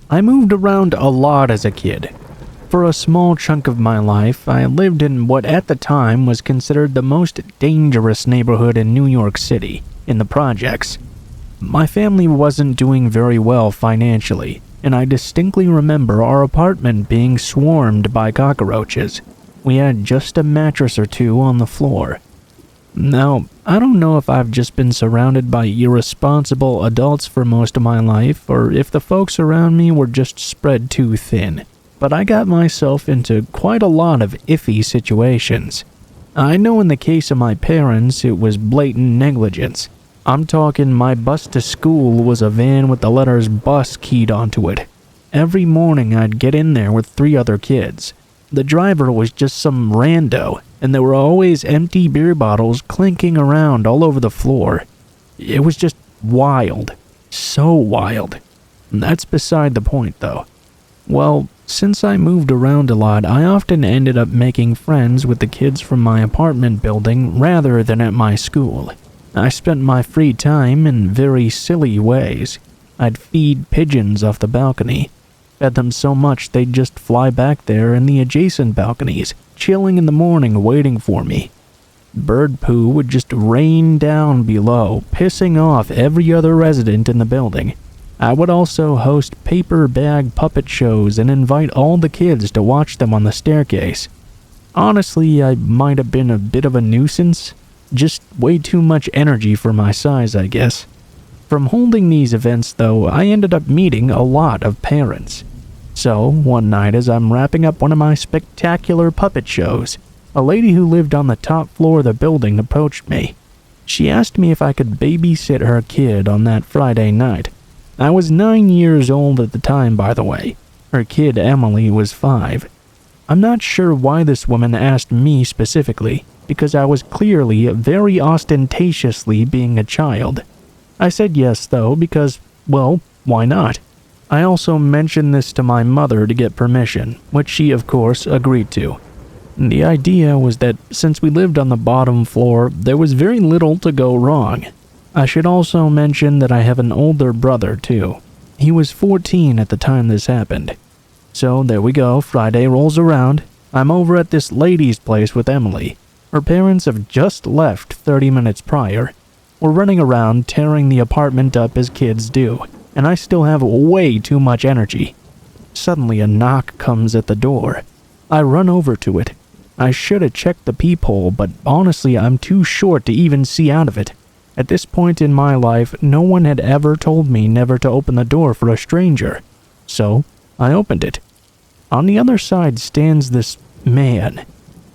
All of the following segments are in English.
I moved around a lot as a kid. For a small chunk of my life, I lived in what at the time was considered the most dangerous neighborhood in New York City, in the projects. My family wasn't doing very well financially, and I distinctly remember our apartment being swarmed by cockroaches. We had just a mattress or two on the floor. Now, I don't know if I've just been surrounded by irresponsible adults for most of my life, or if the folks around me were just spread too thin, but I got myself into quite a lot of iffy situations. I know in the case of my parents, it was blatant negligence. I'm talking my bus to school was a van with the letters bus keyed onto it. Every morning I'd get in there with 3 other kids. The driver was just some rando, and there were always empty beer bottles clinking around all over the floor. It was just wild. So wild. That's beside the point, though. Well, since I moved around a lot, I often ended up making friends with the kids from my apartment building rather than at my school. I spent my free time in very silly ways. I'd feed pigeons off the balcony. Fed them so much they'd just fly back there in the adjacent balconies, chilling in the morning waiting for me. Bird poo would just rain down below, pissing off every other resident in the building. I would also host paper bag puppet shows and invite all the kids to watch them on the staircase. Honestly, I might have been a bit of a nuisance. Just way too much energy for my size, I guess. From holding these events, though, I ended up meeting a lot of parents. So, one night as I'm wrapping up one of my spectacular puppet shows, a lady who lived on the top floor of the building approached me. She asked me if I could babysit her kid on that Friday night. I was 9 years old at the time, by the way. Her kid, Emily, was 5. I'm not sure why this woman asked me specifically, because I was clearly very ostentatiously being a child. I said yes, though, because, well, why not? I also mentioned this to my mother to get permission, which she, of course, agreed to. The idea was that since we lived on the bottom floor, there was very little to go wrong. I should also mention that I have an older brother, too. He was 14 at the time this happened. So there we go, Friday rolls around. I'm over at this lady's place with Emily. Her parents have just left 30 minutes prior. We're running around tearing the apartment up as kids do, and I still have way too much energy. Suddenly a knock comes at the door. I run over to it. I should have checked the peephole, but honestly I'm too short to even see out of it. At this point in my life, no one had ever told me never to open the door for a stranger. So, I opened it. On the other side stands this man.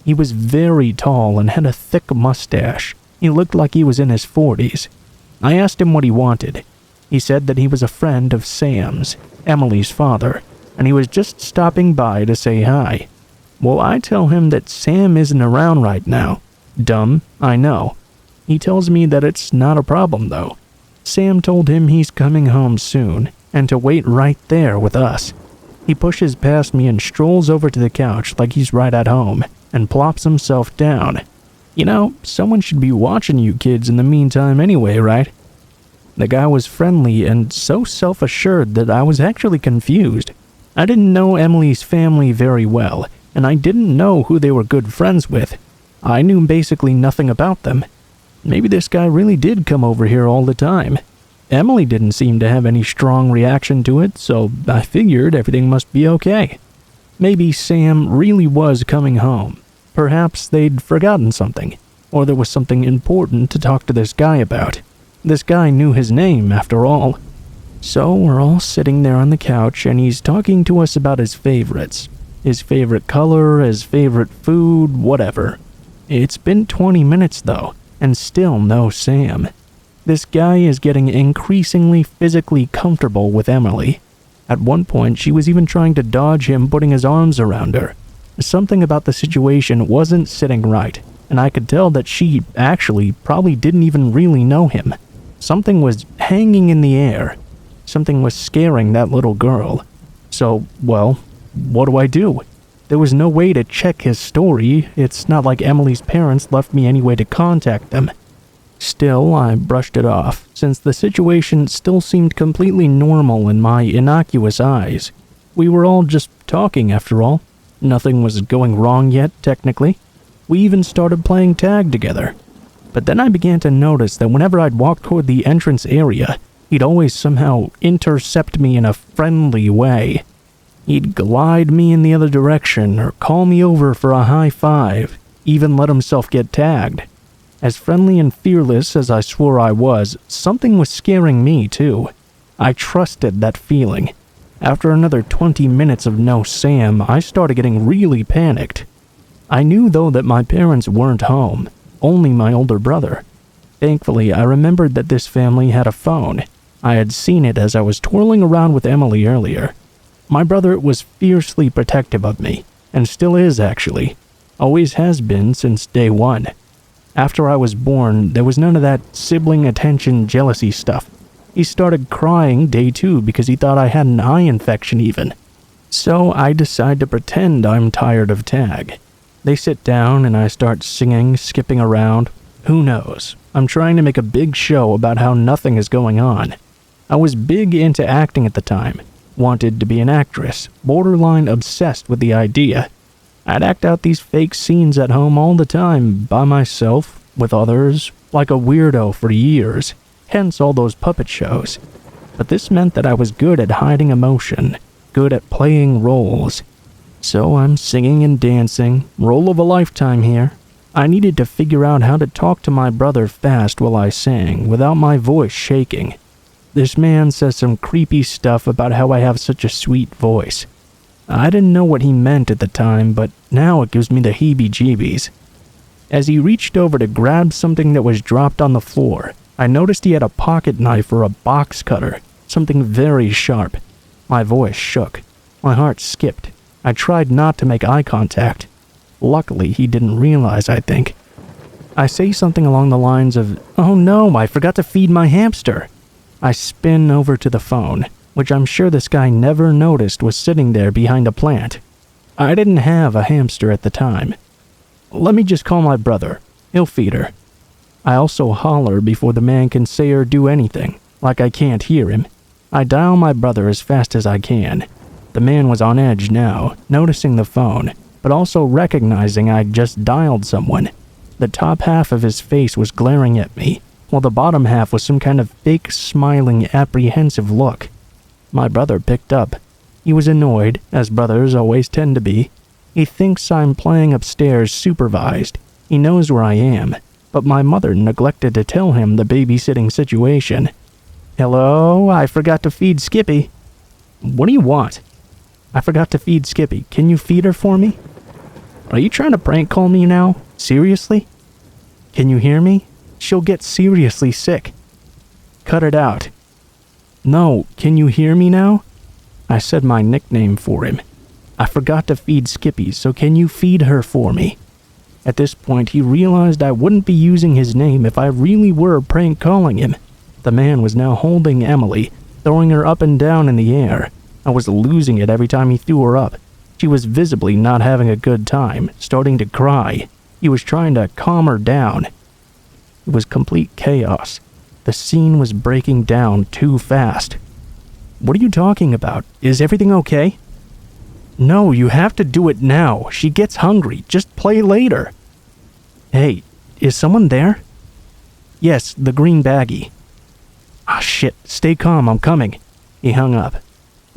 He was very tall and had a thick mustache. He looked like he was in his 40s. I asked him what he wanted. He said that he was a friend of Sam's, Emily's father, and he was just stopping by to say hi. Well, I tell him that Sam isn't around right now. Dumb, I know. He tells me that it's not a problem, though. Sam told him he's coming home soon, and to wait right there with us. He pushes past me and strolls over to the couch like he's right at home, and plops himself down. You know, someone should be watching you kids in the meantime anyway, right? The guy was friendly and so self-assured that I was actually confused. I didn't know Emily's family very well, and I didn't know who they were good friends with. I knew basically nothing about them. Maybe this guy really did come over here all the time. Emily didn't seem to have any strong reaction to it, so I figured everything must be okay. Maybe Sam really was coming home. Perhaps they'd forgotten something, or there was something important to talk to this guy about. This guy knew his name, after all. So we're all sitting there on the couch, and he's talking to us about his favorites. His favorite color, his favorite food, whatever. It's been 20 minutes, though, and still no Sam. This guy is getting increasingly physically comfortable with Emily. At one point, she was even trying to dodge him putting his arms around her. Something about the situation wasn't sitting right, and I could tell that she actually probably didn't even really know him. Something was hanging in the air. Something was scaring that little girl. So, well, what do I do? There was no way to check his story. It's not like Emily's parents left me any way to contact them. Still, I brushed it off, since the situation still seemed completely normal in my innocuous eyes. We were all just talking, after all. Nothing was going wrong yet, technically. We even started playing tag together. But then I began to notice that whenever I'd walk toward the entrance area, he'd always somehow intercept me in a friendly way. He'd glide me in the other direction or call me over for a high five, even let himself get tagged. As friendly and fearless as I swore I was, something was scaring me too. I trusted that feeling. After another 20 minutes of no Sam, I started getting really panicked. I knew though that my parents weren't home, only my older brother. Thankfully, I remembered that this family had a phone. I had seen it as I was twirling around with Emily earlier. My brother was fiercely protective of me, and still is actually. Always has been since day one. After I was born, there was none of that sibling attention jealousy stuff. He started crying day 2 because he thought I had an eye infection even. So I decide to pretend I'm tired of tag. They sit down and I start singing, skipping around. Who knows? I'm trying to make a big show about how nothing is going on. I was big into acting at the time. Wanted to be an actress, borderline obsessed with the idea. I'd act out these fake scenes at home all the time, by myself, with others, like a weirdo for years, hence all those puppet shows. But this meant that I was good at hiding emotion, good at playing roles. So I'm singing and dancing, role of a lifetime here. I needed to figure out how to talk to my brother fast while I sang, without my voice shaking. This man says some creepy stuff about how I have such a sweet voice. I didn't know what he meant at the time, but now it gives me the heebie-jeebies. As he reached over to grab something that was dropped on the floor, I noticed he had a pocket knife or a box cutter, something very sharp. My voice shook. My heart skipped. I tried not to make eye contact. Luckily, he didn't realize, I think. I say something along the lines of, "Oh no, I forgot to feed my hamster." I spin over to the phone, which I'm sure this guy never noticed was sitting there behind a plant. I didn't have a hamster at the time. "Let me just call my brother. He'll feed her." I also holler before the man can say or do anything, like I can't hear him. I dial my brother as fast as I can. The man was on edge now, noticing the phone, but also recognizing I'd just dialed someone. The top half of his face was glaring at me, while the bottom half was some kind of fake, smiling, apprehensive look. My brother picked up. He was annoyed, as brothers always tend to be. He thinks I'm playing upstairs supervised. He knows where I am, but my mother neglected to tell him the babysitting situation. "Hello, I forgot to feed Skippy." "What do you want?" "I forgot to feed Skippy. Can you feed her for me?" "Are you trying to prank call me now? Seriously?" "Can you hear me? She'll get seriously sick." "Cut it out." "No, can you hear me now?" I said my nickname for him. "I forgot to feed Skippy, so can you feed her for me?" At this point, he realized I wouldn't be using his name if I really were prank calling him. The man was now holding Emily, throwing her up and down in the air. I was losing it every time he threw her up. She was visibly not having a good time, starting to cry. He was trying to calm her down. It was complete chaos. The scene was breaking down too fast. "What are you talking about? Is everything okay?" "No, you have to do it now. She gets hungry. Just play later." "Hey, is someone there?" "Yes, the green baggie." "Ah, shit. Stay calm, I'm coming." He hung up.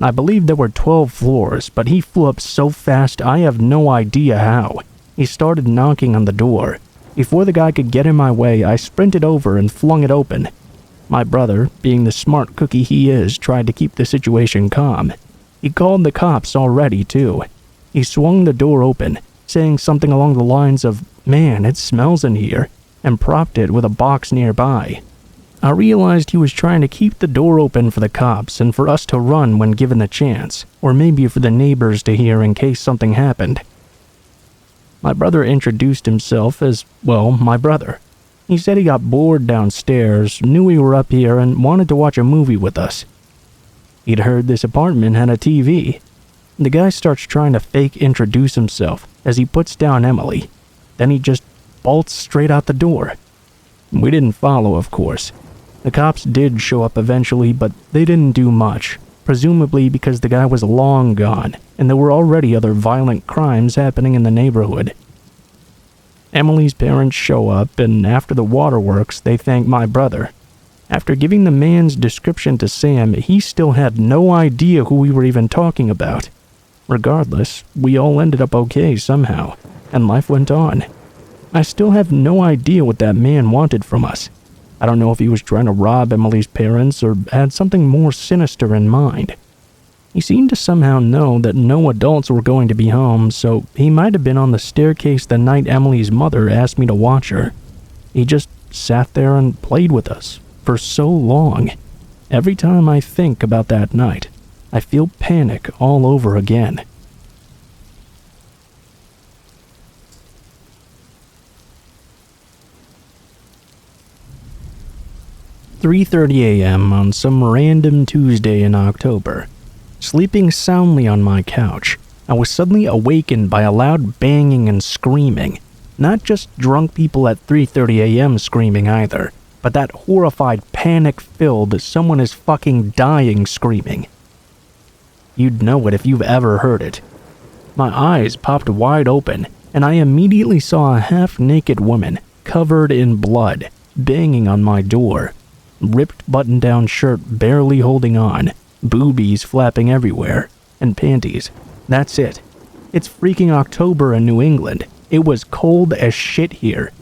I believe there were 12 floors, but he flew up so fast I have no idea how. He started knocking on the door. Before the guy could get in my way, I sprinted over and flung it open. My brother, being the smart cookie he is, tried to keep the situation calm. He called the cops already, too. He swung the door open, saying something along the lines of, "Man, it smells in here," and propped it with a box nearby. I realized he was trying to keep the door open for the cops and for us to run when given the chance, or maybe for the neighbors to hear in case something happened. My brother introduced himself as, well, my brother. He said he got bored downstairs, knew we were up here, and wanted to watch a movie with us. He'd heard this apartment had a TV. The guy starts trying to fake introduce himself as he puts down Emily. Then he just bolts straight out the door. We didn't follow, of course. The cops did show up eventually, but they didn't do much, presumably because the guy was long gone, and there were already other violent crimes happening in the neighborhood. Emily's parents show up, and after the waterworks, they thank my brother. After giving the man's description to Sam, he still had no idea who we were even talking about. Regardless, we all ended up okay somehow, and life went on. I still have no idea what that man wanted from us. I don't know if he was trying to rob Emily's parents or had something more sinister in mind. He seemed to somehow know that no adults were going to be home, so he might have been on the staircase the night Emily's mother asked me to watch her. He just sat there and played with us for so long. Every time I think about that night, I feel panic all over again. "3:30 a.m. on some random Tuesday in October. Sleeping soundly on my couch, I was suddenly awakened by a loud banging and screaming. Not just drunk people at 3:30 a.m. screaming either, but that horrified, panic-filled, someone is fucking dying screaming. You'd know it if you've ever heard it. My eyes popped wide open, and I immediately saw a half-naked woman, covered in blood, banging on my door. Ripped button-down shirt barely holding on, boobies flapping everywhere, and panties. That's it. It's freaking October in New England. It was cold as shit here.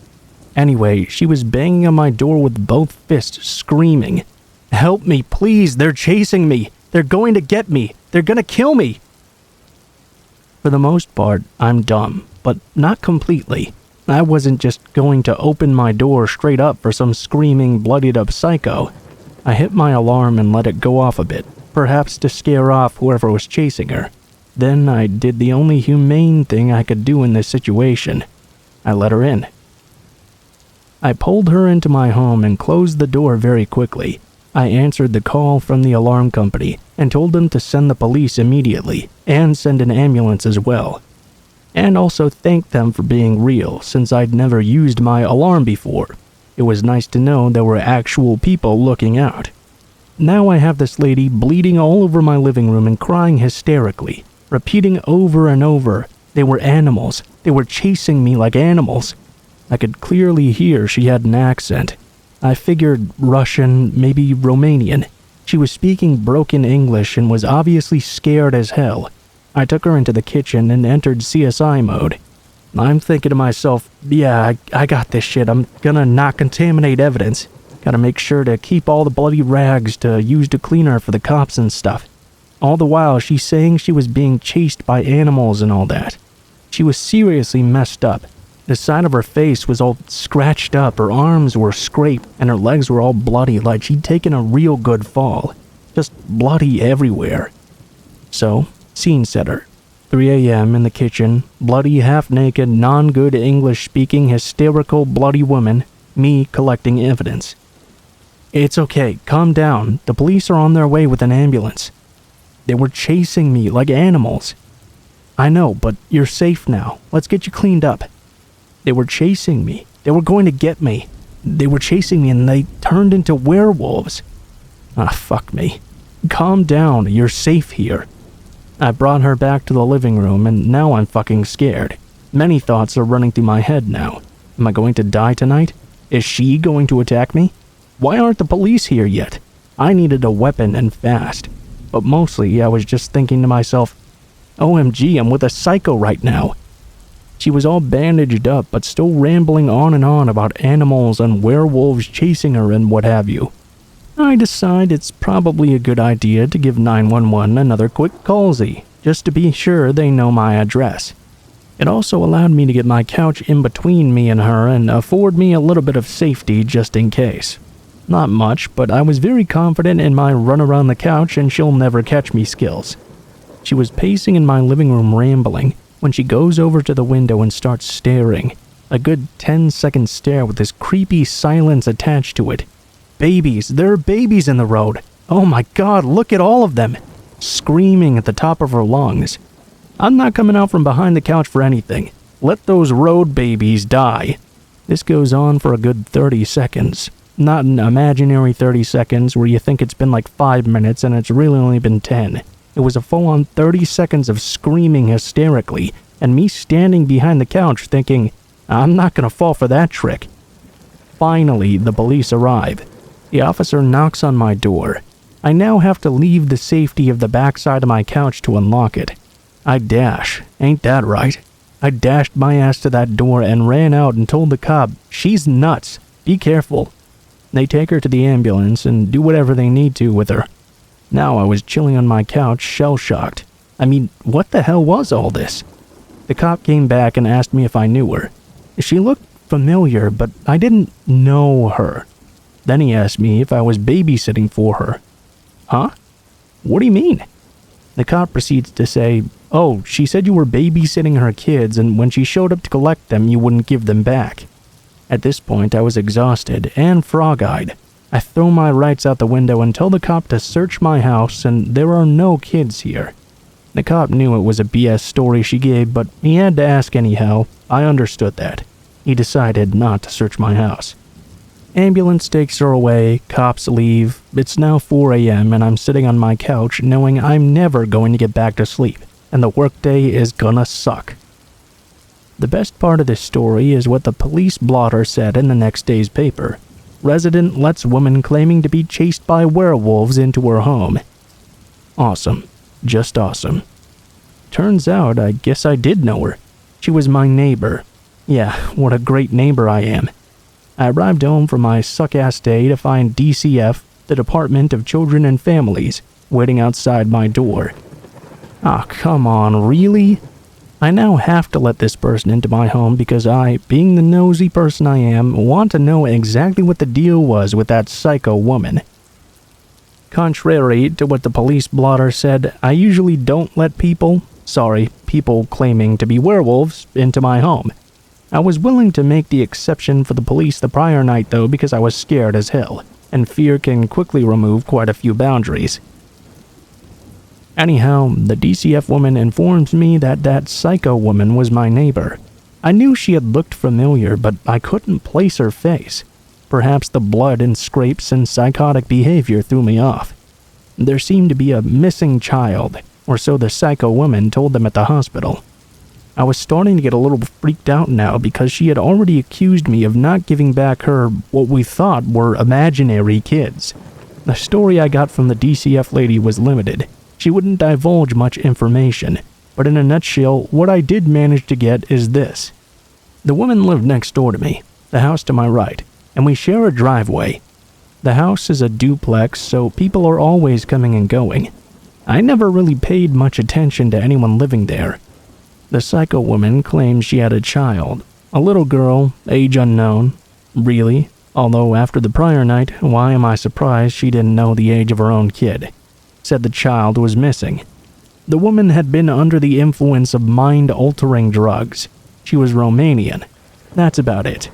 Anyway, she was banging on my door with both fists, screaming, "Help me, please, they're chasing me. They're going to get me. They're gonna kill me." For the most part, I'm dumb, but not completely. I wasn't just going to open my door straight up for some screaming, bloodied-up psycho. I hit my alarm and let it go off a bit, perhaps to scare off whoever was chasing her. Then I did the only humane thing I could do in this situation. I let her in. I pulled her into my home and closed the door very quickly. I answered the call from the alarm company and told them to send the police immediately and send an ambulance as well. And also thanked them for being real, since I'd never used my alarm before. It was nice to know there were actual people looking out. Now I have this lady bleeding all over my living room and crying hysterically, repeating over and over, "They were animals. They were chasing me like animals." I could clearly hear she had an accent. I figured Russian, maybe Romanian. She was speaking broken English and was obviously scared as hell. I took her into the kitchen and entered CSI mode. I'm thinking to myself, yeah, I got this shit. I'm gonna not contaminate evidence. Gotta make sure to keep all the bloody rags to use to clean her for the cops and stuff. All the while, she's saying she was being chased by animals and all that. She was seriously messed up. The side of her face was all scratched up, her arms were scraped, and her legs were all bloody like she'd taken a real good fall. Just bloody everywhere. So, scene setter. 3 a.m. in the kitchen, bloody, half-naked, non-good English-speaking, hysterical, bloody woman, me collecting evidence. "It's okay, calm down. The police are on their way with an ambulance. They were chasing me like animals." "I know, but you're safe now. Let's get you cleaned up." "They were chasing me. They were going to get me. They were chasing me and they turned into werewolves." "Ah, fuck me. Calm down, you're safe here." I brought her back to the living room and now I'm fucking scared. Many thoughts are running through my head now. Am I going to die tonight? Is she going to attack me? Why aren't the police here yet? I needed a weapon and fast. But mostly I was just thinking to myself, OMG, I'm with a psycho right now. She was all bandaged up but still rambling on and on about animals and werewolves chasing her and what have you. I decide it's probably a good idea to give 911 another quick callsy, just to be sure they know my address. It also allowed me to get my couch in between me and her and afford me a little bit of safety just in case. Not much, but I was very confident in my run around the couch and she'll never catch me skills. She was pacing in my living room rambling when she goes over to the window and starts staring. A good 10-second stare with this creepy silence attached to it. Babies, there are babies in the road. Oh my god, look at all of them. Screaming at the top of her lungs. I'm not coming out from behind the couch for anything. Let those road babies die. This goes on for a good 30 seconds. Not an imaginary 30 seconds where you think it's been like 5 minutes and it's really only been 10. It was a full-on 30 seconds of screaming hysterically, and me standing behind the couch thinking, I'm not gonna fall for that trick. Finally, the police arrive. The officer knocks on my door. I now have to leave the safety of the backside of my couch to unlock it. I dash, ain't that right? I dashed my ass to that door and ran out and told the cop, she's nuts, be careful. They take her to the ambulance and do whatever they need to with her. Now I was chilling on my couch, shell-shocked. I mean, what the hell was all this? The cop came back and asked me if I knew her. She looked familiar, but I didn't know her. Then he asked me if I was babysitting for her. Huh? What do you mean? The cop proceeds to say, oh, she said you were babysitting her kids, and when she showed up to collect them, you wouldn't give them back. At this point, I was exhausted and frog-eyed. I throw my rights out the window and tell the cop to search my house, and there are no kids here. The cop knew it was a BS story she gave, but he had to ask anyhow. I understood that. He decided not to search my house. Ambulance takes her away, cops leave. It's now 4 a.m. and I'm sitting on my couch knowing I'm never going to get back to sleep, and the workday is gonna suck. The best part of this story is what the police blotter said in the next day's paper. Resident lets woman claiming to be chased by werewolves into her home. Awesome. Just awesome. Turns out, I guess I did know her. She was my neighbor. Yeah, what a great neighbor I am. I arrived home from my suck-ass day to find DCF, the Department of Children and Families, waiting outside my door. Ah, come on, really? I now have to let this person into my home because I, being the nosy person I am, want to know exactly what the deal was with that psycho woman. Contrary to what the police blotter said, I usually don't let people claiming to be werewolves into my home. I was willing to make the exception for the police the prior night though because I was scared as hell, and fear can quickly remove quite a few boundaries. Anyhow, the DCF woman informs me that that psycho woman was my neighbor. I knew she had looked familiar, but I couldn't place her face. Perhaps the blood and scrapes and psychotic behavior threw me off. There seemed to be a missing child, or so the psycho woman told them at the hospital. I was starting to get a little freaked out now because she had already accused me of not giving back her what we thought were imaginary kids. The story I got from the DCF lady was limited. She wouldn't divulge much information, but in a nutshell, what I did manage to get is this. The woman lived next door to me, the house to my right, and we share a driveway. The house is a duplex, so people are always coming and going. I never really paid much attention to anyone living there. The psycho woman claims she had a child, a little girl, age unknown. Really? Although after the prior night, why am I surprised she didn't know the age of her own kid? Said the child was missing. The woman had been under the influence of mind-altering drugs. She was Romanian. That's about it.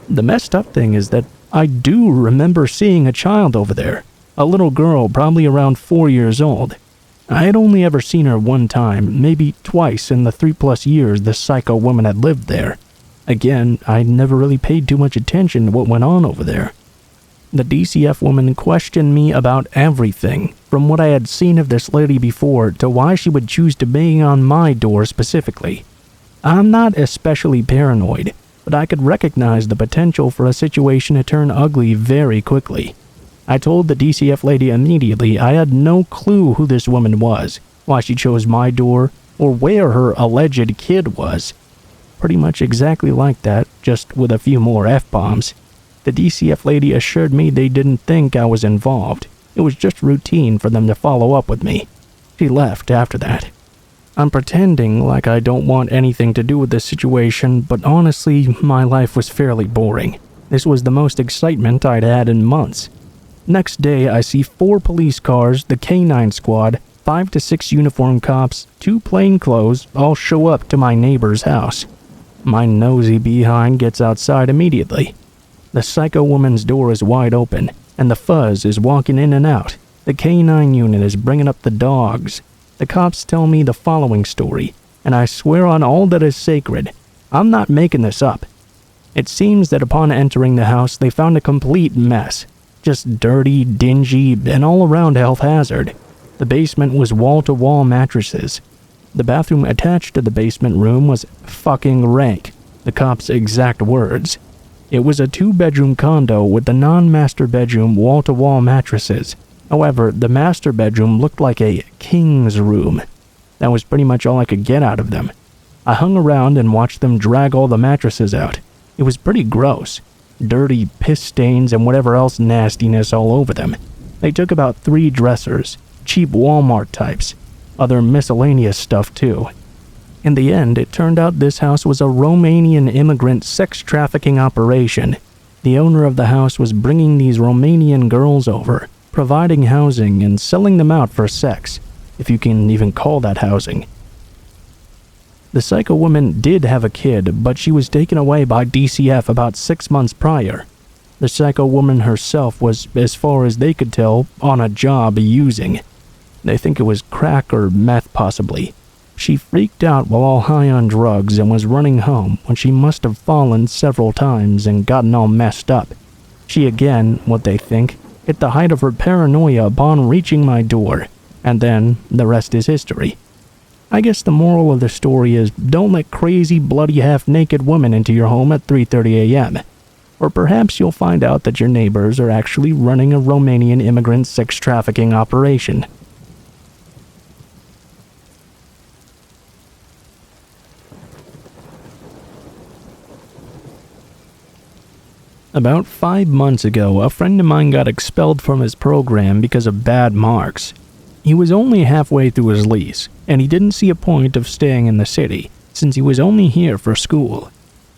The messed up thing is that I do remember seeing a child over there, a little girl probably around 4 years old. I had only ever seen her one time, maybe twice in the 3+ years the psycho woman had lived there. Again, I never really paid too much attention to what went on over there. The DCF woman questioned me about everything, from what I had seen of this lady before to why she would choose to bang on my door specifically. I'm not especially paranoid, but I could recognize the potential for a situation to turn ugly very quickly. I told the DCF lady immediately I had no clue who this woman was, why she chose my door, or where her alleged kid was. Pretty much exactly like that, just with a few more F-bombs. The DCF lady assured me they didn't think I was involved. It was just routine for them to follow up with me. She left after that. I'm pretending like I don't want anything to do with this situation, but honestly, my life was fairly boring. This was the most excitement I'd had in months. Next day, I see 4 police cars, the K9 squad, 5 to 6 uniformed cops, 2 plainclothes, all show up to my neighbor's house. My nosy behind gets outside immediately. The psycho woman's door is wide open, and the fuzz is walking in and out. The K9 unit is bringing up the dogs. The cops tell me the following story, and I swear on all that is sacred, I'm not making this up. It seems that upon entering the house, they found a complete mess. Just dirty, dingy, and all-around health hazard. The basement was wall-to-wall mattresses. The bathroom attached to the basement room was fucking rank, the cops' exact words. It was a 2-bedroom condo with the non-master bedroom wall-to-wall mattresses. However, the master bedroom looked like a king's room. That was pretty much all I could get out of them. I hung around and watched them drag all the mattresses out. It was pretty gross. Dirty piss stains and whatever else nastiness all over them. They took about 3 dressers, cheap Walmart types, other miscellaneous stuff too. In the end, it turned out this house was a Romanian immigrant sex trafficking operation. The owner of the house was bringing these Romanian girls over, providing housing and selling them out for sex, if you can even call that housing. The psycho woman did have a kid, but she was taken away by DCF about 6 months prior. The psycho woman herself was, as far as they could tell, on a job using. They think it was crack or meth possibly. She freaked out while all high on drugs and was running home when she must have fallen several times and gotten all messed up. She again, what they think, hit the height of her paranoia upon reaching my door, and then the rest is history. I guess the moral of the story is don't let crazy, bloody, half-naked women into your home at 3:30 a.m. Or perhaps you'll find out that your neighbors are actually running a Romanian immigrant sex trafficking operation. About 5 months ago, a friend of mine got expelled from his program because of bad marks. He was only halfway through his lease, and he didn't see a point of staying in the city, since he was only here for school.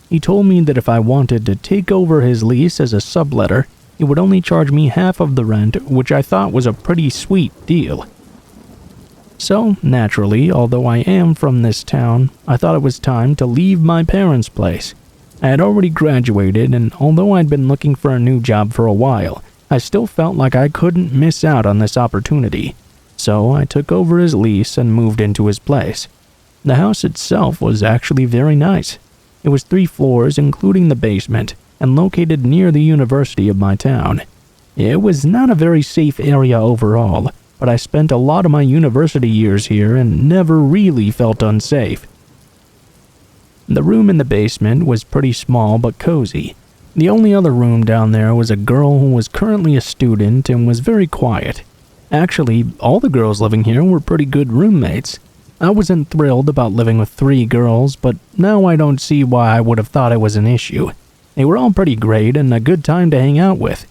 He told me that if I wanted to take over his lease as a subletter, he would only charge me half of the rent, which I thought was a pretty sweet deal. So, naturally, although I am from this town, I thought it was time to leave my parents' place. I had already graduated, and although I'd been looking for a new job for a while, I still felt like I couldn't miss out on this opportunity. So I took over his lease and moved into his place. The house itself was actually very nice. It was 3 floors, including the basement, and located near the university of my town. It was not a very safe area overall, but I spent a lot of my university years here and never really felt unsafe. The room in the basement was pretty small but cozy. The only other room down there was a girl who was currently a student and was very quiet. Actually, all the girls living here were pretty good roommates. I wasn't thrilled about living with 3 girls, but now I don't see why I would have thought it was an issue. They were all pretty great and a good time to hang out with.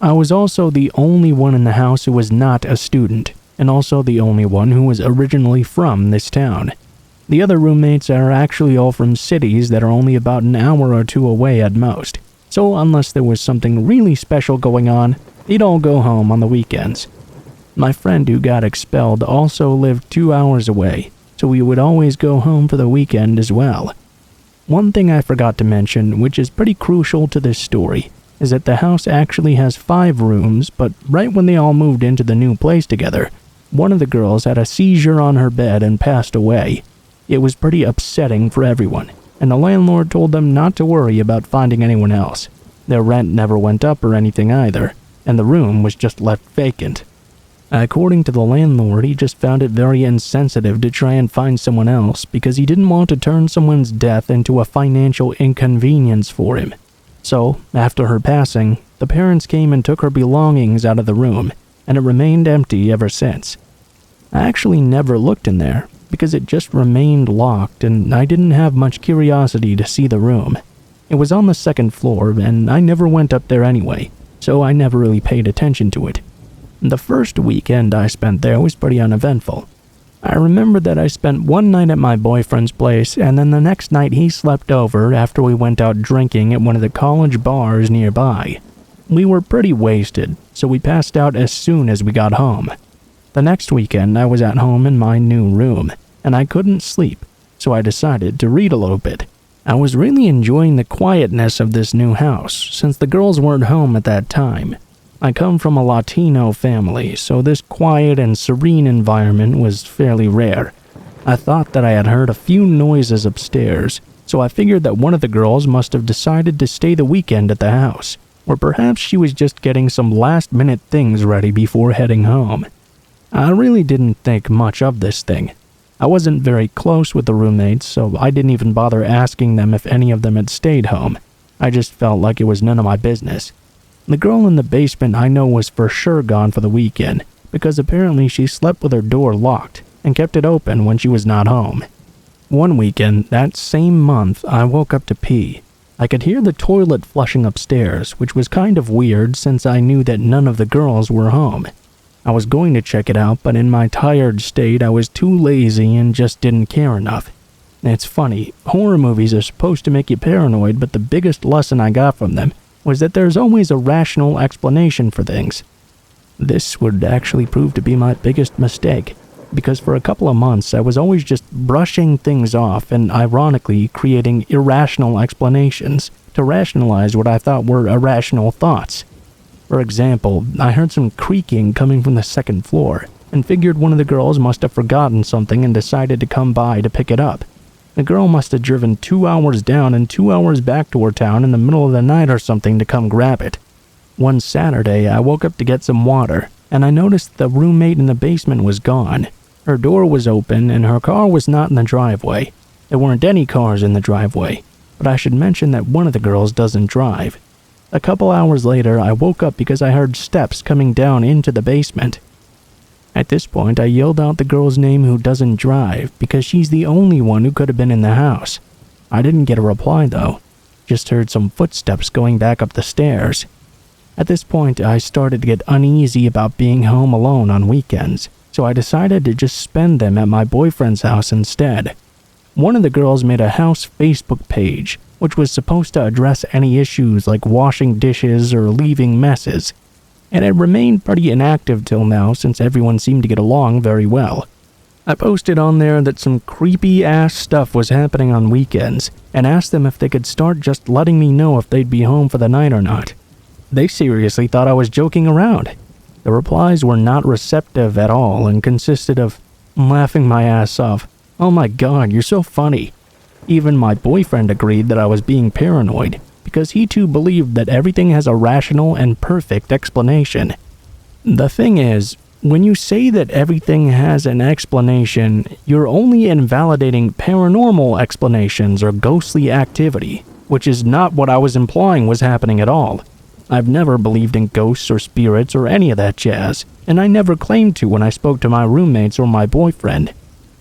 I was also the only one in the house who was not a student, and also the only one who was originally from this town. The other roommates are actually all from cities that are only about an hour or 2 away at most, so unless there was something really special going on, they'd all go home on the weekends. My friend who got expelled also lived 2 hours away, so we would always go home for the weekend as well. One thing I forgot to mention, which is pretty crucial to this story, is that the house actually has 5 rooms, but right when they all moved into the new place together, one of the girls had a seizure on her bed and passed away. It was pretty upsetting for everyone, and the landlord told them not to worry about finding anyone else. Their rent never went up or anything either, and the room was just left vacant. According to the landlord, he just found it very insensitive to try and find someone else because he didn't want to turn someone's death into a financial inconvenience for him. So, after her passing, the parents came and took her belongings out of the room, and it remained empty ever since. I actually never looked in there because it just remained locked and I didn't have much curiosity to see the room. It was on the 2nd floor and I never went up there anyway, so I never really paid attention to it. The first weekend I spent there was pretty uneventful. I remember that I spent one night at my boyfriend's place, and then the next night he slept over after we went out drinking at one of the college bars nearby. We were pretty wasted, so we passed out as soon as we got home. The next weekend I was at home in my new room, and I couldn't sleep, so I decided to read a little bit. I was really enjoying the quietness of this new house, since the girls weren't home at that time. I come from a Latino family, so this quiet and serene environment was fairly rare. I thought that I had heard a few noises upstairs, so I figured that one of the girls must have decided to stay the weekend at the house, or perhaps she was just getting some last-minute things ready before heading home. I really didn't think much of this thing. I wasn't very close with the roommates, so I didn't even bother asking them if any of them had stayed home. I just felt like it was none of my business. The girl in the basement I know was for sure gone for the weekend, because apparently she slept with her door locked and kept it open when she was not home. One weekend, that same month, I woke up to pee. I could hear the toilet flushing upstairs, which was kind of weird since I knew that none of the girls were home. I was going to check it out, but in my tired state, I was too lazy and just didn't care enough. It's funny, horror movies are supposed to make you paranoid, but the biggest lesson I got from them was that there's always a rational explanation for things. This would actually prove to be my biggest mistake, because for a couple of months I was always just brushing things off and ironically creating irrational explanations to rationalize what I thought were irrational thoughts. For example, I heard some creaking coming from the second floor and figured one of the girls must have forgotten something and decided to come by to pick it up. The girl must have driven 2 hours down and 2 hours back to her town in the middle of the night or something to come grab it. One Saturday, I woke up to get some water, and I noticed the roommate in the basement was gone. Her door was open, and her car was not in the driveway. There weren't any cars in the driveway, but I should mention that one of the girls doesn't drive. A couple hours later, I woke up because I heard steps coming down into the basement. At this point, I yelled out the girl's name who doesn't drive, because she's the only one who could have been in the house. I didn't get a reply, though. Just heard some footsteps going back up the stairs. At this point, I started to get uneasy about being home alone on weekends, so I decided to just spend them at my boyfriend's house instead. One of the girls made a house Facebook page, which was supposed to address any issues like washing dishes or leaving messes, and it remained pretty inactive till now since everyone seemed to get along very well. I posted on there that some creepy-ass stuff was happening on weekends, and asked them if they could start just letting me know if they'd be home for the night or not. They seriously thought I was joking around. The replies were not receptive at all and consisted of laughing my ass off. "Oh my god, you're so funny." Even my boyfriend agreed that I was being paranoid, because he too believed that everything has a rational and perfect explanation. The thing is, when you say that everything has an explanation, you're only invalidating paranormal explanations or ghostly activity, which is not what I was implying was happening at all. I've never believed in ghosts or spirits or any of that jazz, and I never claimed to when I spoke to my roommates or my boyfriend.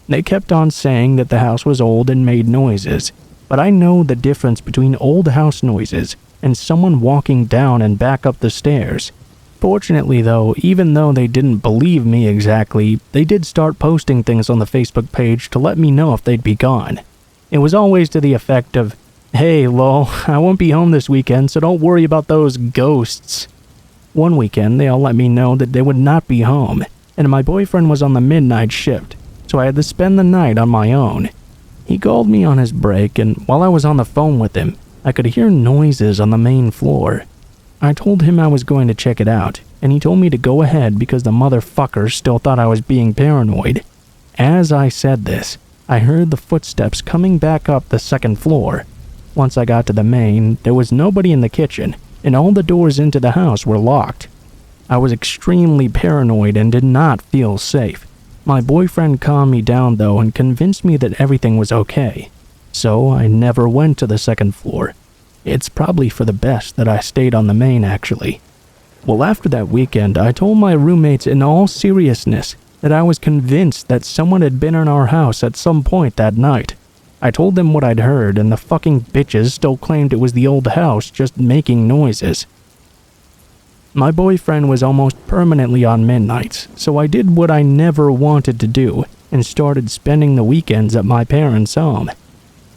They kept on saying that the house was old and made noises, but I know the difference between old house noises and someone walking down and back up the stairs. Fortunately though, even though they didn't believe me exactly, they did start posting things on the Facebook page to let me know if they'd be gone. It was always to the effect of, "Hey, lol, I won't be home this weekend, so don't worry about those ghosts." One weekend, they all let me know that they would not be home, and my boyfriend was on the midnight shift, so I had to spend the night on my own. He called me on his break, and while I was on the phone with him, I could hear noises on the main floor. I told him I was going to check it out, and he told me to go ahead because the motherfucker still thought I was being paranoid. As I said this, I heard the footsteps coming back up the second floor. Once I got to the main, there was nobody in the kitchen, and all the doors into the house were locked. I was extremely paranoid and did not feel safe. My boyfriend calmed me down though and convinced me that everything was okay. So I never went to the second floor. It's probably for the best that I stayed on the main actually. Well, after that weekend, I told my roommates in all seriousness that I was convinced that someone had been in our house at some point that night. I told them what I'd heard, and the fucking bitches still claimed it was the old house just making noises. My boyfriend was almost permanently on midnights, so I did what I never wanted to do and started spending the weekends at my parents' home.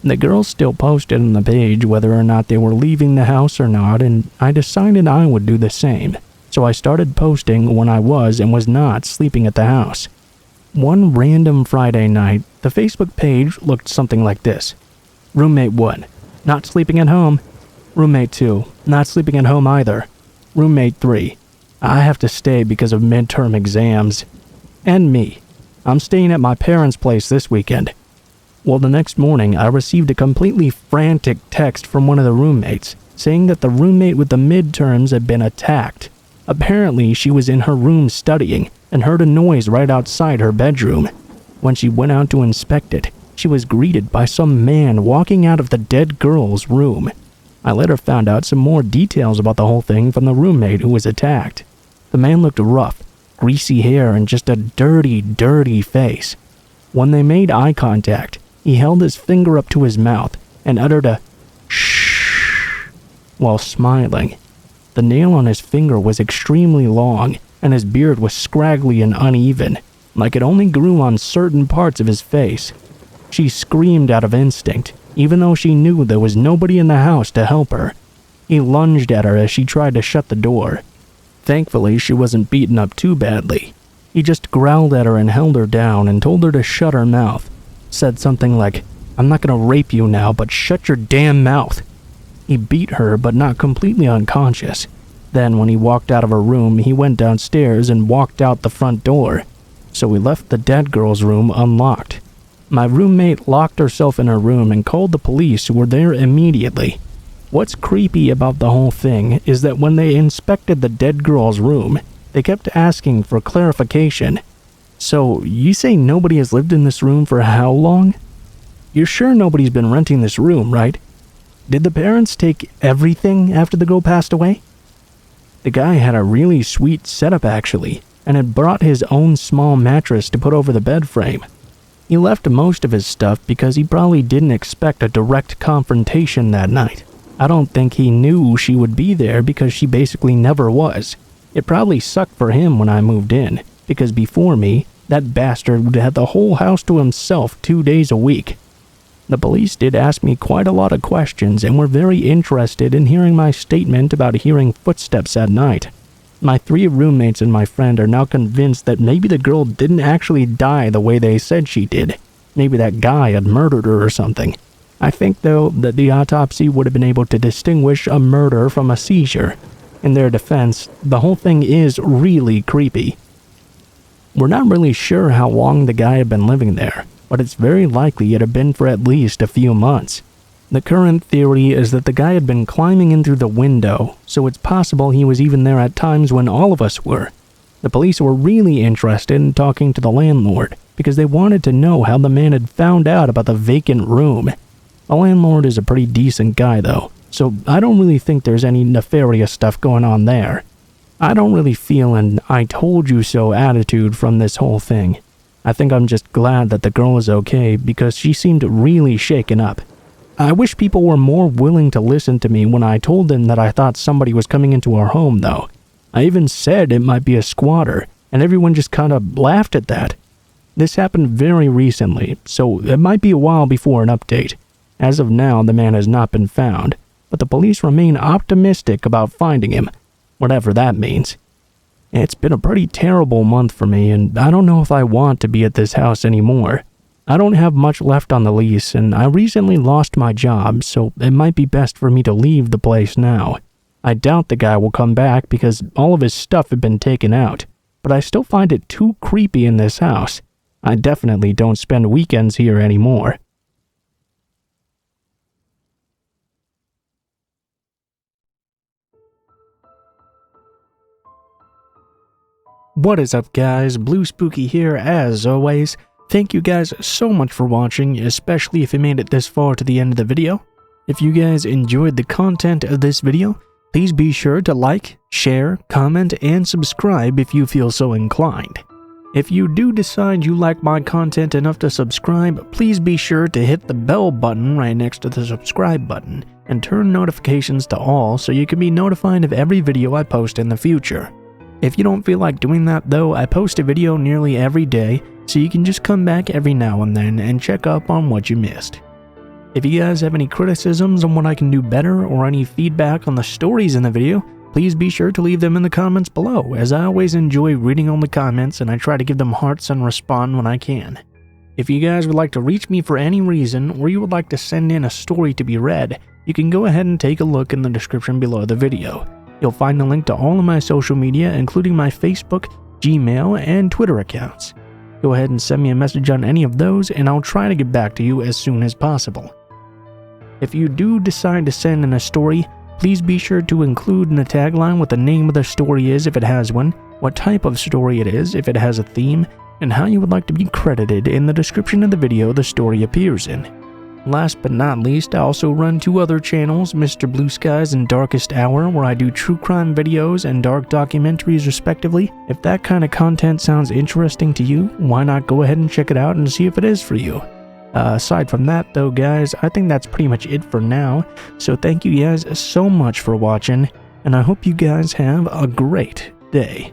The girls still posted on the page whether or not they were leaving the house or not, and I decided I would do the same, so I started posting when I was and was not sleeping at the house. One random Friday night, the Facebook page looked something like this. Roommate 1, not sleeping at home. Roommate 2, not sleeping at home either. Roommate 3, I have to stay because of midterm exams. And me, I'm staying at my parents' place this weekend. Well, the next morning, I received a completely frantic text from one of the roommates, saying that the roommate with the midterms had been attacked. Apparently, she was in her room studying and heard a noise right outside her bedroom. When she went out to inspect it, she was greeted by some man walking out of the dead girl's room. I later found out some more details about the whole thing from the roommate who was attacked. The man looked rough, greasy hair, and just a dirty, dirty face. When they made eye contact, he held his finger up to his mouth and uttered a shh while smiling. The nail on his finger was extremely long, and his beard was scraggly and uneven, like it only grew on certain parts of his face. She screamed out of instinct, even though she knew there was nobody in the house to help her. He lunged at her as she tried to shut the door. Thankfully, she wasn't beaten up too badly. He just growled at her and held her down and told her to shut her mouth. Said something like, "I'm not gonna rape you now, but shut your damn mouth." He beat her, but not completely unconscious. Then, when he walked out of her room, he went downstairs and walked out the front door. So we left the dead girl's room unlocked. My roommate locked herself in her room and called the police, who were there immediately. What's creepy about the whole thing is that when they inspected the dead girl's room, they kept asking for clarification. So, you say nobody has lived in this room for how long? You're sure nobody's been renting this room, right? Did the parents take everything after the girl passed away? The guy had a really sweet setup actually, and had brought his own small mattress to put over the bed frame. He left most of his stuff because he probably didn't expect a direct confrontation that night. I don't think he knew she would be there because she basically never was. It probably sucked for him when I moved in, because before me, that bastard would have the whole house to himself 2 days a week. The police did ask me quite a lot of questions and were very interested in hearing my statement about hearing footsteps at night. My 3 roommates and my friend are now convinced that maybe the girl didn't actually die the way they said she did. Maybe that guy had murdered her or something. I think, though, that the autopsy would have been able to distinguish a murder from a seizure. In their defense, the whole thing is really creepy. We're not really sure how long the guy had been living there, but it's very likely it had been for at least a few months. The current theory is that the guy had been climbing in through the window, so it's possible he was even there at times when all of us were. The police were really interested in talking to the landlord, because they wanted to know how the man had found out about the vacant room. The landlord is a pretty decent guy though, so I don't really think there's any nefarious stuff going on there. I don't really feel an "I told you so" attitude from this whole thing. I think I'm just glad that the girl is okay because she seemed really shaken up. I wish people were more willing to listen to me when I told them that I thought somebody was coming into our home though. I even said it might be a squatter, and everyone just kind of laughed at that. This happened very recently, so it might be a while before an update. As of now, the man has not been found, but the police remain optimistic about finding him, whatever that means. It's been a pretty terrible month for me, and I don't know if I want to be at this house anymore. I don't have much left on the lease, and I recently lost my job, so it might be best for me to leave the place now. I doubt the guy will come back because all of his stuff had been taken out, but I still find it too creepy in this house. I definitely don't spend weekends here anymore. What is up, guys? Blue Spooky here as always. Thank you guys so much for watching, especially if you made it this far to the end of the video. If you guys enjoyed the content of this video, please be sure to like, share, comment, and subscribe if you feel so inclined. If you do decide you like my content enough to subscribe, please be sure to hit the bell button right next to the subscribe button and turn notifications to all so you can be notified of every video I post in the future. If you don't feel like doing that though, I post a video nearly every day, so you can just come back every now and then and check up on what you missed. If you guys have any criticisms on what I can do better or any feedback on the stories in the video, please be sure to leave them in the comments below, as I always enjoy reading all the comments and I try to give them hearts and respond when I can. If you guys would like to reach me for any reason, or you would like to send in a story to be read, you can go ahead and take a look in the description below the video. You'll find a link to all of my social media, including my Facebook, Gmail, and Twitter accounts. go ahead and send me a message on any of those, and I'll try to get back to you as soon as possible. If you do decide to send in a story, please be sure to include in the tagline what the name of the story is if it has one, what type of story it is if it has a theme, and how you would like to be credited in the description of the video the story appears in. Last but not least, I also run 2 other channels, Mr. Blue Skies and Darkest Hour, where I do true crime videos and dark documentaries respectively. If that kind of content sounds interesting to you, why not go ahead and check it out and see if it is for you. Aside from that though guys, I think that's pretty much it for now, so thank you guys so much for watching, and I hope you guys have a great day.